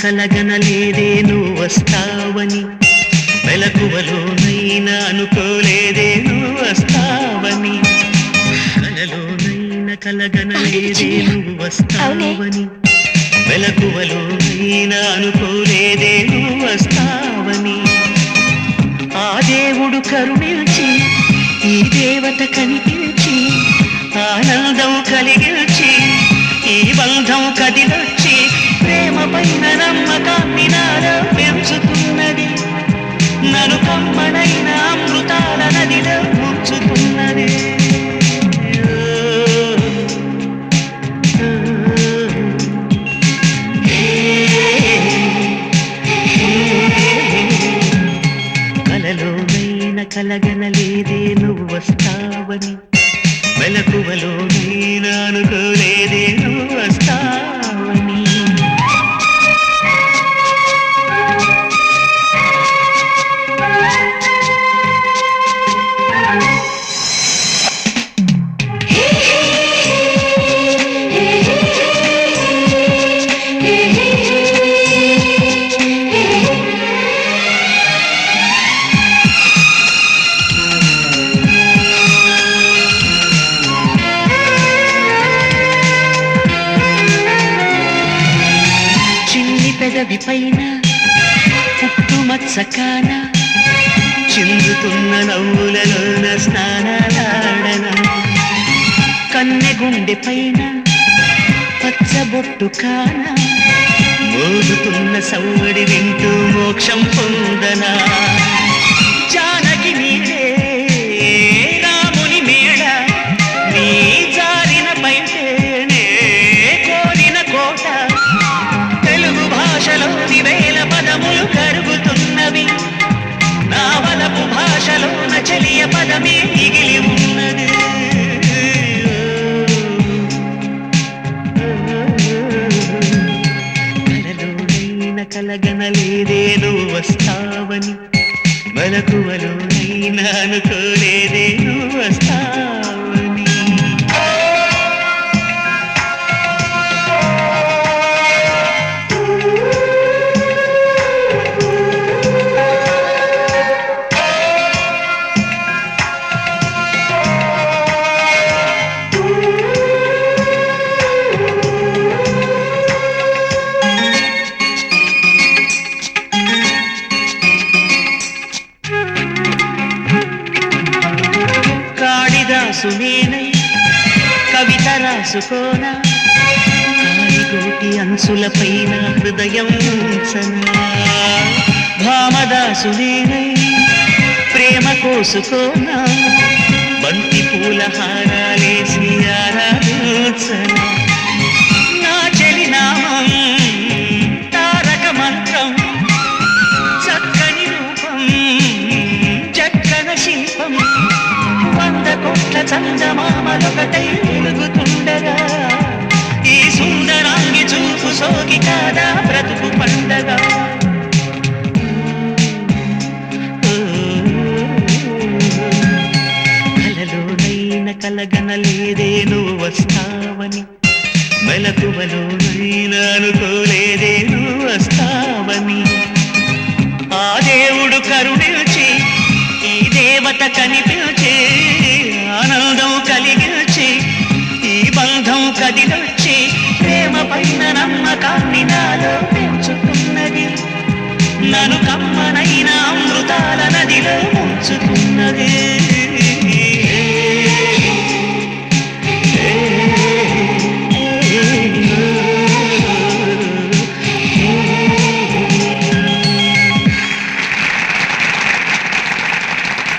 కలగనలేదే నువ్వు వస్తావని, మెలకువలోనైనా అనుకోలేదే నువ్వు వస్తావని, కలలోనైనా కలగనలేదే నువ్వు వస్తావని, మెలకువలోనైనా అనుకోలేదే నువ్వు వస్తావని. ఆ దేవుడు కరుణించి ఈ దేవత కనిపించి ఆనందం కలిగించి ఈ బంధం కదిలొచ్చి ప్రేమ పైన నమ్మకాన్ని నాలో పెంచుతున్నది, నన్ను కమ్మనైన అమృతాల నదిలో ముంచుతున్నది. కలలోనైనా కలగనలేదే నువ్వు వస్తావని, మెలకువలోనైనా అనుకోలేదే నువ్వు వస్తావని. పెదవి పైన పుట్టుమచ్చకాన చిందుతున్న నవ్వులలోన స్నానాలాడన, కన్నె గుండె పైన పచ్చబొట్టు కాన మోగుతున్న సవ్వడి వింటూ మోక్షం పొందనా. జానకి నీడే రాముని మేడ నీ జారిన బయటేనే కోరిన కోట, తెలుగు భాషలోని వేల పదములు కరుగుతున్నవి, నా వలపు భాషలోన చెలియ పదమే మిగిలి ఉన్నది. కలలోనైనా కలగనలేదే నువ్వు వస్తావని, మెలకువలోనైనా అనుకోలేదే నువ్వు వస్తావని. కాళిదాసునేనై కవిత రాసుకోనా, కాలిగోటి అంచుల పైన హృదయం ఉంచనా. భామదాసునేనై ప్రేమ కోసుకోనా, బంతి పూల హారాలేసి ఆరాధించనా. నా చెలి నామం తారక మంత్రం, చక్కని రూపం చక్కన శిల్పం, 100 కోట్ల చందమామలొకటై వెలుగుతుండగా ఈ సుందరాంగి చూపు సోకి కాదా బ్రతుకు పండగ. కలలోనైనా కలగనలేదే నువ్వు వస్తావని, మెలకువలోనైనా అనుకోలేదే నువ్వు వస్తావని. ఆ దేవుడు కరుణించి ఈ దేవత కనిపించి ఆనందం కలిగించి ఈ బంధం కదిలొచ్చి ప్రేమ పైన నమ్మకాన్ని నాలో పెంచుతున్నది, నన్ను కమ్మనైన అమృతాల నదిలో ముంచుతున్నది.